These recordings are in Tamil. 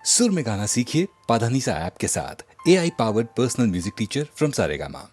सुर में गाना सीखिए पाधानीसा ऐप के साथ। AI powered personal music teacher from Saregama.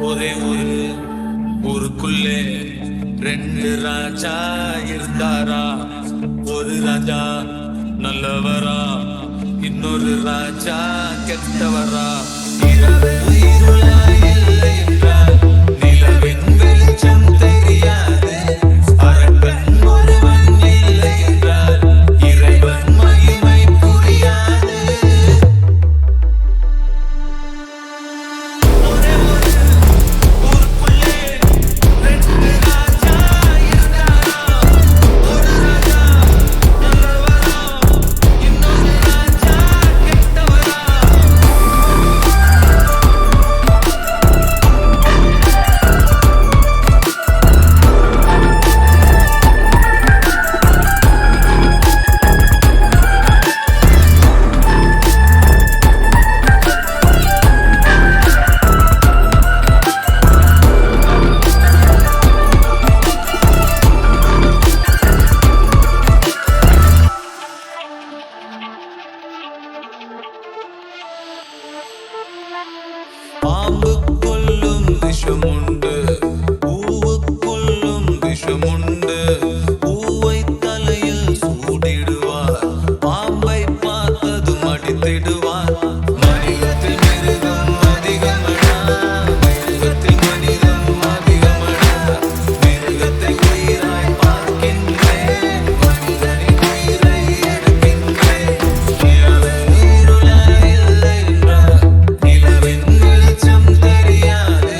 ஒரே ஊருக்குள்ளே ரெண்டு ராஜா இருந்தாரா. ஒரு ராஜா நல்லவரா, இன்னொரு ராஜா கெட்டவரா. இரவு இருளாய் இல்லை என்றால் நிலவின் வெளிச்சம் தெரியாது. அரக்கன் ஒருவன் இல்லை என்றால் இறைவன் மகிமை புரியாது. பாம்புக்குள்ளும் விஷமுண்டு, பூவுக்குள்ளும் விஷமுண்டு. பூவை தலையில் சூடிடுவார், பாம்பை பார்த்ததும் அடித்திடுவார். மனிதத்தில் மிருகம் அதிகமடா, மிருகத்தில் மனிதம் அதிகமடா. மிருகத்தை உயிராய் பார்க்கின்றேன், மனிதனின் உயிரை எடுக்கின்றேன். இருளாய் இல்லை என்றால் நிலவின் வெளிச்சம் தெரியாது.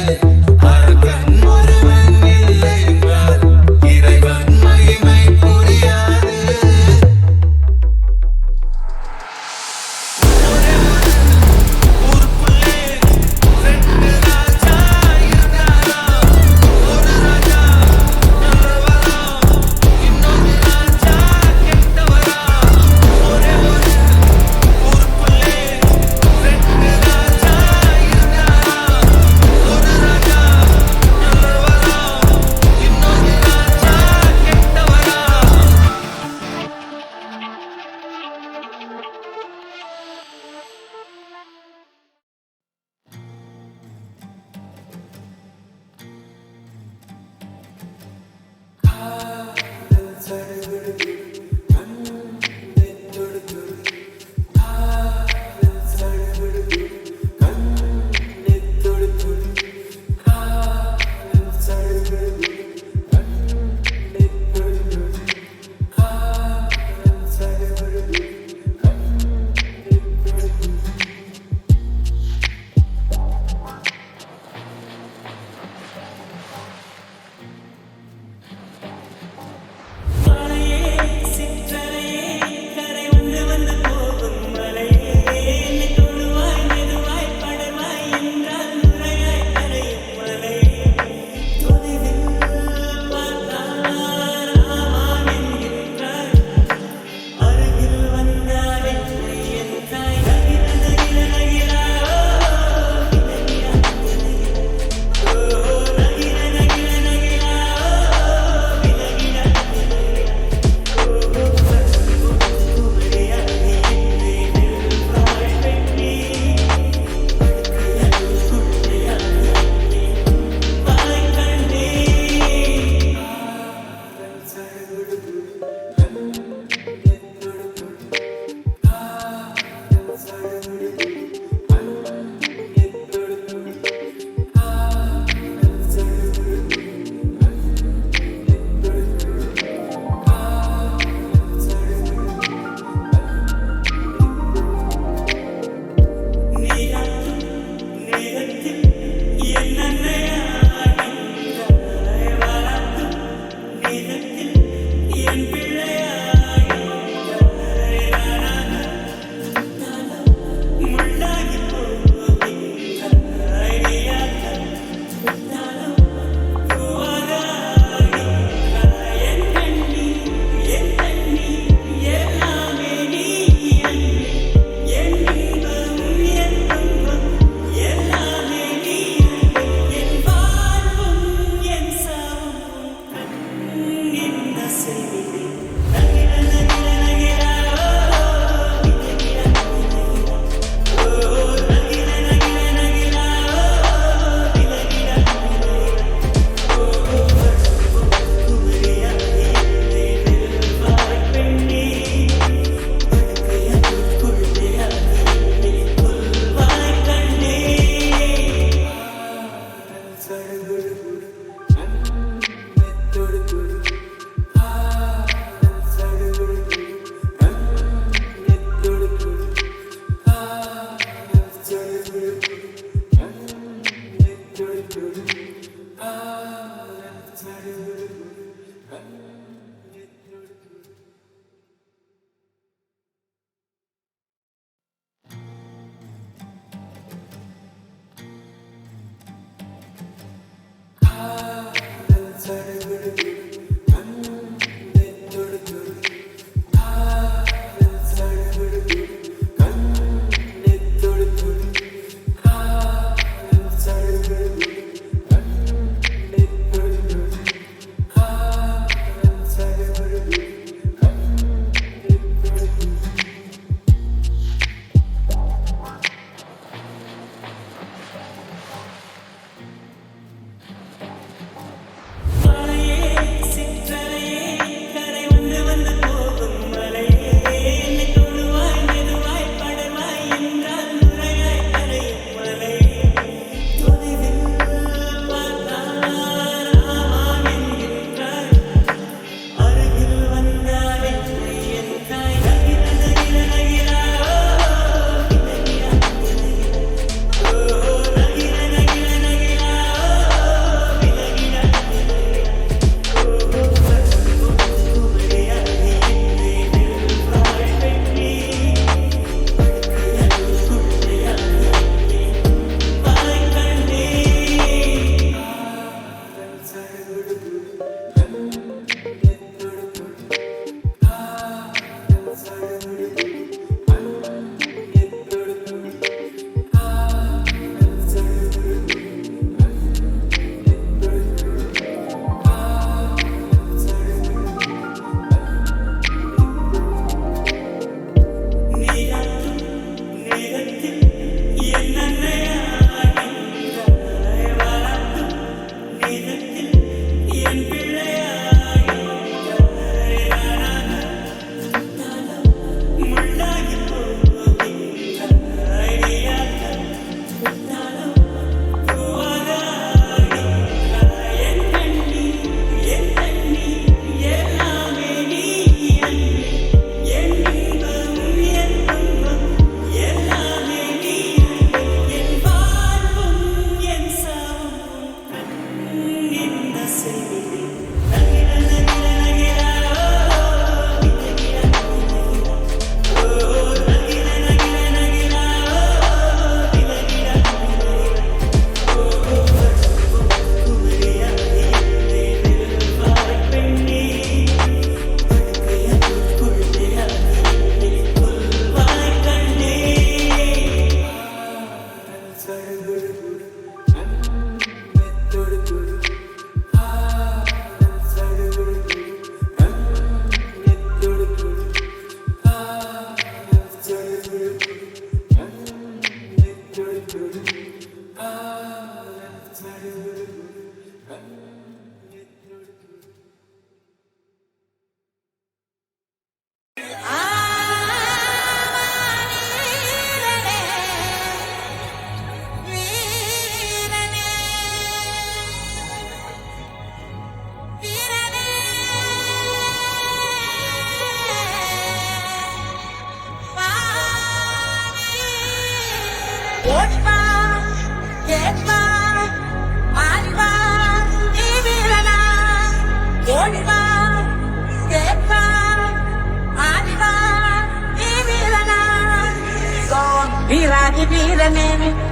வீராதி வீரனே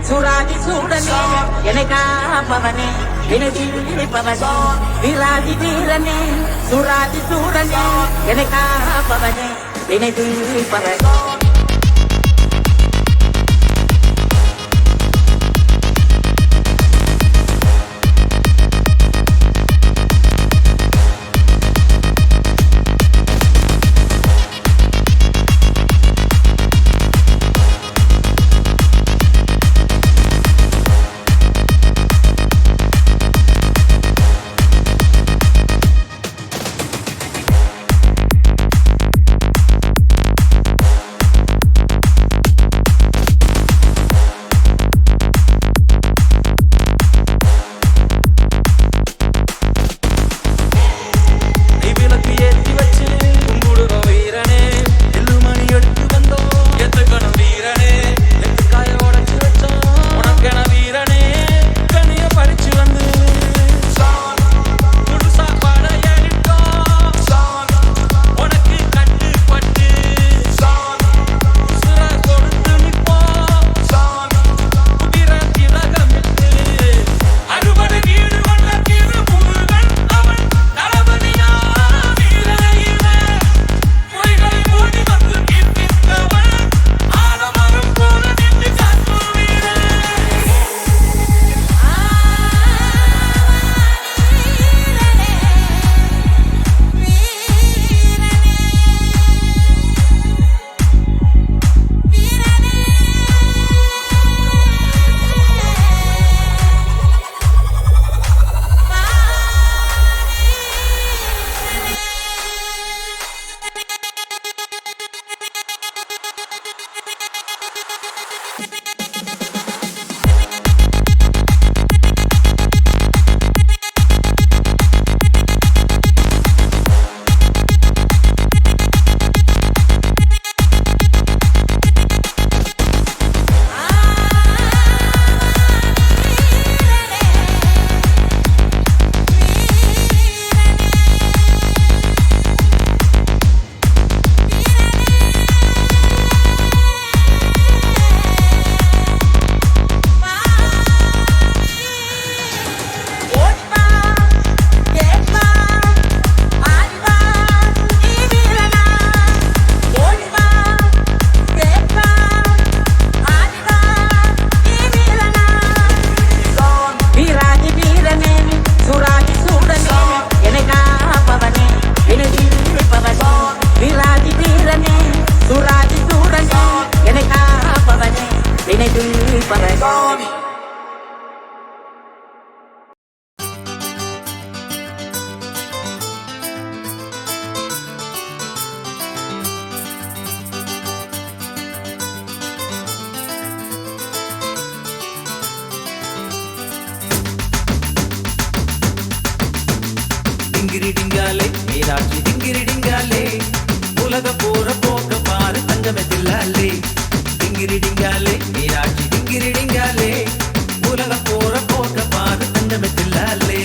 சூராதி சூடனே எனக்காபவனே வினதீபவனே வீராதி வீரனே சூராதி சூடனே எனக்காபவனே வினதீபவனே gone. டிங்கிரிடிங்காலே மீனாட்சி டிங்கிரிடிங்காலே உலக போற போக்க பாரு தங்கமே தில்லாலே டிங்கிரிடிங்காலே மீனாட்சி டிங்கிரிடிங்காலே உலக போற போக்க பாரு தங்கமே தில்லாலே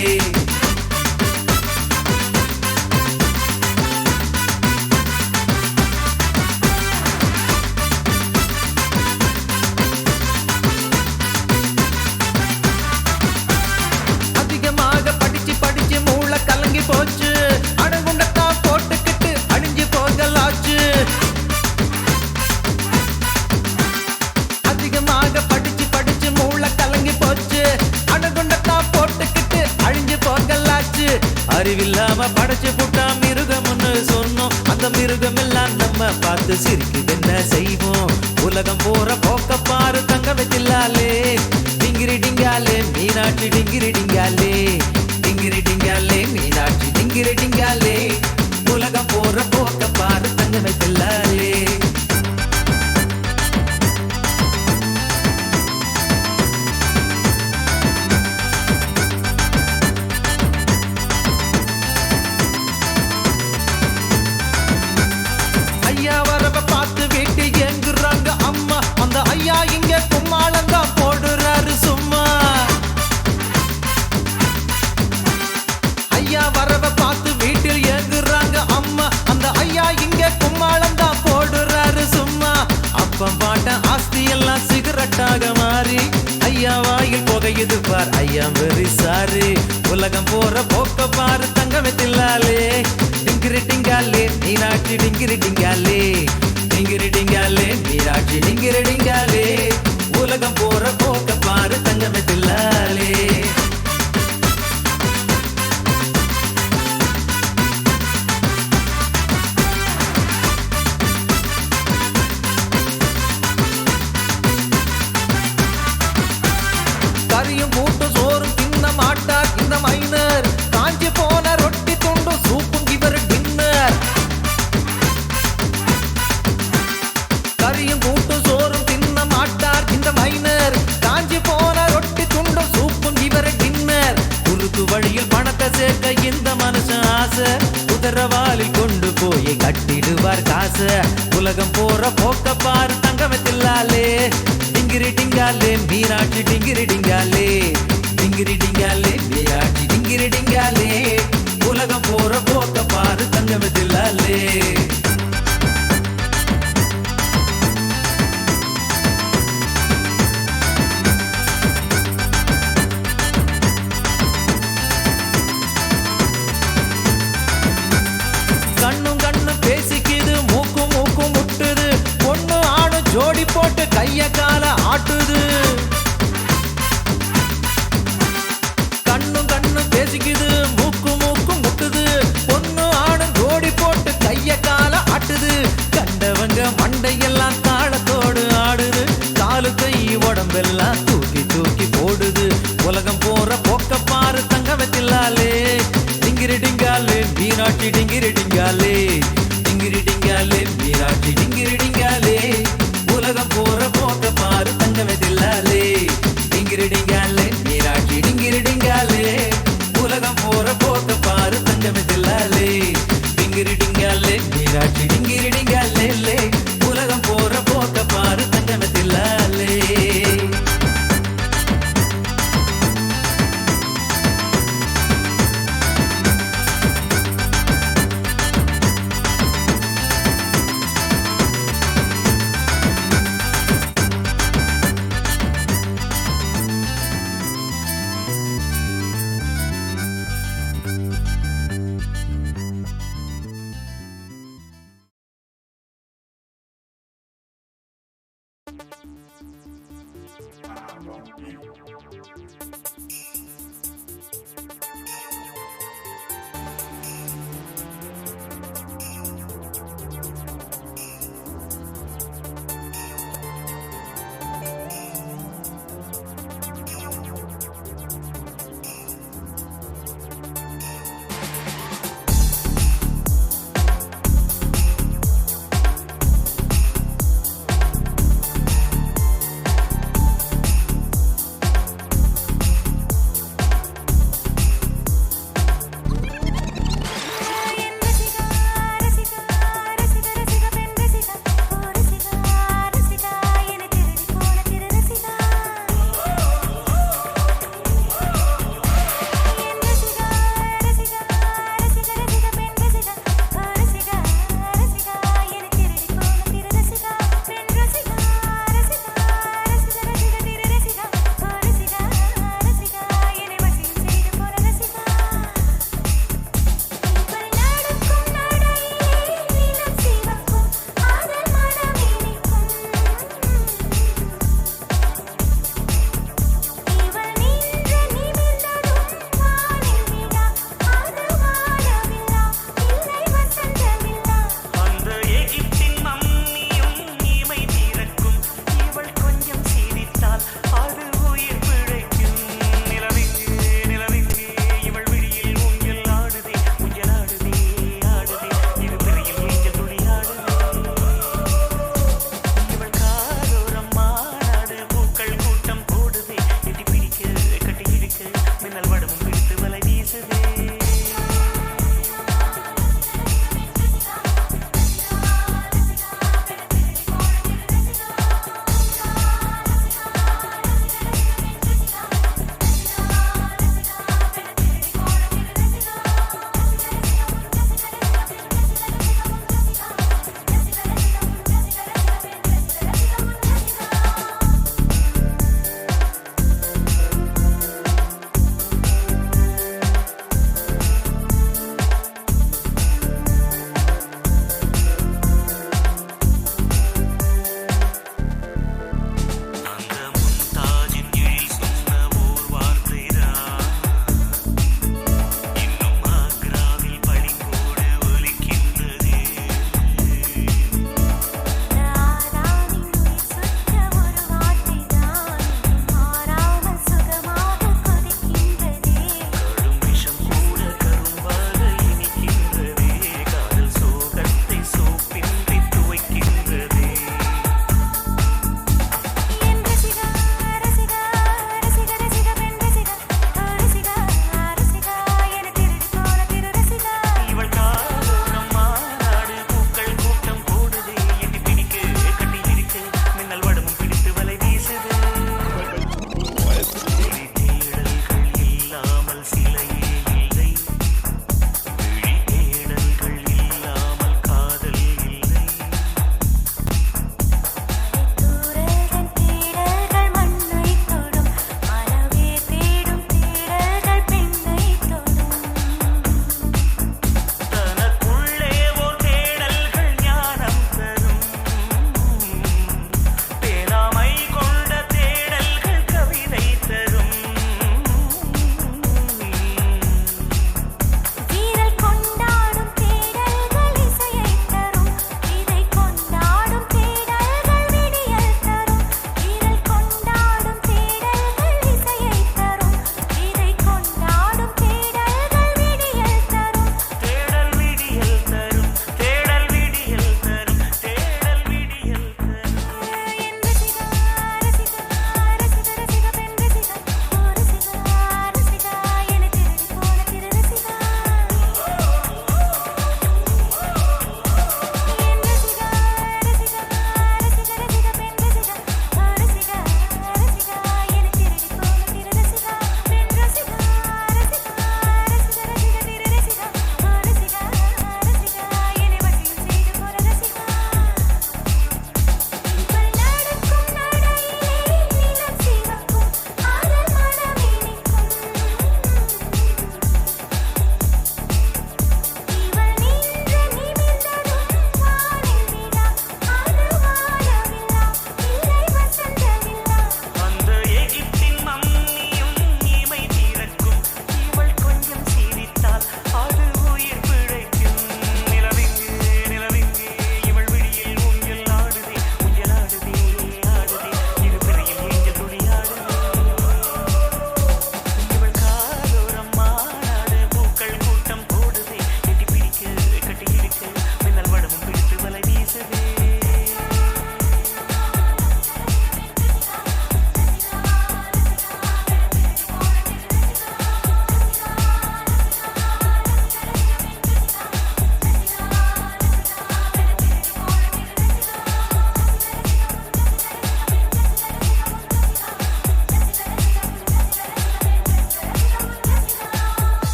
அதிகமாக படிச்சு படிச்சு மூளை கலங்கி போச்சு அடங்குண்டத்தான் போட்டுக்கிட்டு அழிஞ்சு போகலாச்சு அதிகமாக படிச்சு படிச்சு மூளை கலங்கி போச்சு அடங்குண்டத்தான் போட்டுக்கிட்டு அழிஞ்சு போகலாச்சு அறிவில்லாம படைச்சு புட்டா மிருகம்னு சொன்னோம் அந்த மிருகம் எல்லாம் நம்ம பார்த்து சிரிக்குது என்ன செய்வோம் உலகம் போற போக்க பாரு தங்கமே தில்லாலே டிங்கிரிடிங்காலே மீனாட்சி டிங்கிரிடிங்காலே டிங்கிரிடிங்காலே மீனாட்சி டிங்கிரிடிங்காலே உலகம் போற போக்க பாரு தங்கமே தில்லாலே ஐயா வரவ பார்த்து வீட்டு எங்குறாங்க அம்மா அந்த ஐயா இங்க கும்மாளந்தான் போடுறாரு சும்மா ஐயா வரவ பார்த்து வீட்டில் ஏங்குறாங்க அம்மா அந்த ஐயா இங்க கும்மாளந்தான் போடுறாரு சும்மா அப்பம் பாட்ட ஆஸ்தி எல்லாம் சிகரெட்டாக மாறி ஐயா வாயில் புகையுது பார் ஐயா வெரி சாரி உலகம் போற போக்க பாரு தங்கமே தில்லாலே டிங்கிரிடிங்காலே மீனாட்சி டிங்கிரிடிங்காலே டிங்கிரிடிங்காலே மீனாட்சி டிங்கிரிடிங்காலே உலகம் போற போக்க பாரு தங்கமே தில்லாலே கரியும் கூட்டு சோறும் தின்ன மாட்டார் இந்த மைனர் காஞ்சி போன ரொட்டி துண்டு சூப்பும் இவர் டின்னர் கரியும் கூட்டு சோறும் தின்ன மாட்டார் இந்த மைனர் காஞ்சி போன ரொட்டி துண்டு சூப்பும் இவர் டின்னர் குறுக்கு வழியில் பணத்தை சேர்க்க இந்த மனுஷன் ஆசை குதிரவாலில் கொண்டு போய் கட்டிடுவார் காசு உலகம் போற போக்க பாரு தங்கமே தில்லாலே டிங்கிரிடிங்காலே மீனாட்சி டிங்கிரிடிங்காலே டிங்கிரிடிங்காலே மீனாட்சி டிங்கிரிடிங்காலே உலகம் போற போக்க பாரு தங்கமே தில்லாலே கண்ணும் கண்ணும் பேசிக்குது மூக்கும் மூக்கும் முட்டுது பொண்ணு ஆணு ஜோடி போட்டு கைய கால ஆட்டுது கண்ணும் கண்ணும் பேசிக்குது மூக்கும் மூக்கும் முட்டுது பொண்ணு ஆணு ஜோடி போட்டு கைய கால ஆட்டுது கண்டவங்க மண்டையெல்லாம் தாளத்தோடு ஆடுது காலு கை உடம்பெல்லாம் தூக்கி தூக்கி போடுது உலகம் போற போக்க பாரு தங்கமே தில்லாலே டிங்கிரிடிங்காலே மீனாட்சி டிங்கிரிடிங்காலே டிங்கிரிடிங்காலே மீனாட்சி டிங்கிரிடிங்காலே உலகம் போற போக்க பாரு தங்கமே தில்லாலே டிங்கிரிடிங்காலே மீனாட்சி டிங்கிரிடிங்காலே உலகம் போற போக்க பாரு தங்கமே தில்லாலே டிங்கிரிடிங்காலே மீனாட்சி டிங்கிரிடிங்காலே உலகம் போற போக்க பாரு தங்கமே தில்லாலே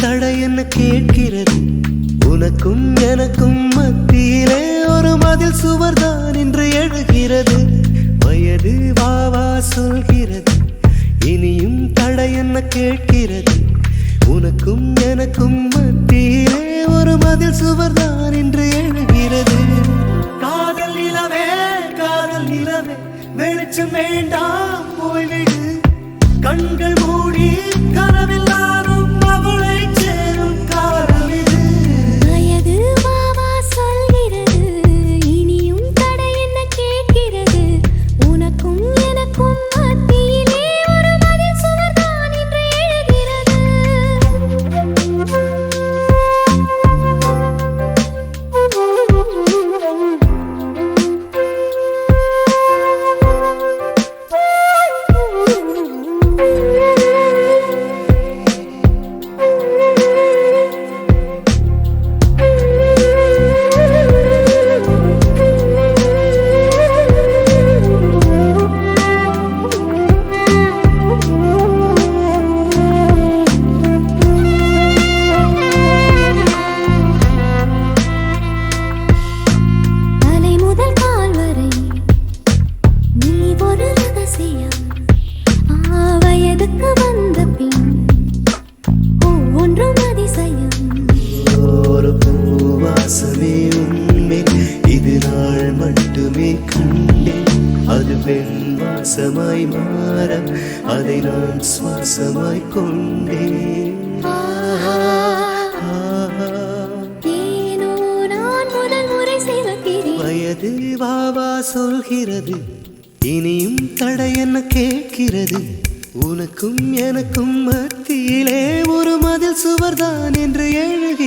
தடை என்ன கேட்கிறது உனக்கும் எனக்கும் மத்தியிலே ஒரு மதில் சுவர்தான் என்று எழுகிறது வயது வாவா சொல்கிறது இனியும் தடை என்ன கேட்கிறது உனக்கும் எனக்கும் மத்தியிலே ஒரு மதில் சுவர்தான் என்று எழுகிறது காதல் நிலவே வெளிச்சம் வேண்டாம் போய்விடு கண்கள் மூடி கனவில்லாரும் அவளை சேரும் காலம் இது வயது வாவா சொல்கிறது இனியும் தடை என்ன கேட்கிறது உனக்கும் எனக்கும் மத்தியிலே ஒரு மதில் சுவர்தான் என்று வாசமாய் மாற அதை நான் சுவாசமாய் கொண்டேன் வயது வாவா சொல்கிறது இனியும் தடை என்ன கேட்கிறது உனக்கும் எனக்கும் மத்தியிலே ஒரு மதில் சுவர்தான் என்று எழுகிறது